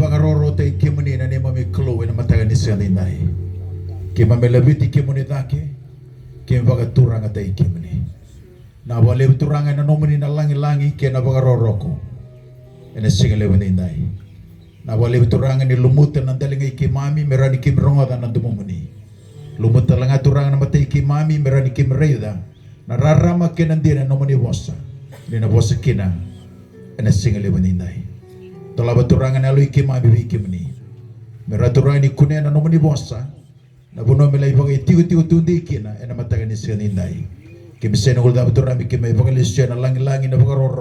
Vagaroro te kimuni na nema me klo na mataga ni selinai. Ke mame labiti kimuni take ke vagaturanga te kimuni. Na wale turanga na nomuni na langi ke na vagaroro ko. Ena singale wenindai. Na wale turanga ni lumuta na dalinga ke mami merani kim ronga na dumumuni. Lumuta langa turanga na matay ke mami merani kim reida. Na rarama ke nandira nomuni wasa. Ni na wasa kina ena singale wenindai. Tolaba turangan alu iki ma bibi iki meni. Meraturangan ikune na nomoni bosa. Na buno melai bagai tiu tundi iki na ena matagan isian indai. Kemisen ngul da turang iki mai bagai lisya na langi na bagaroro.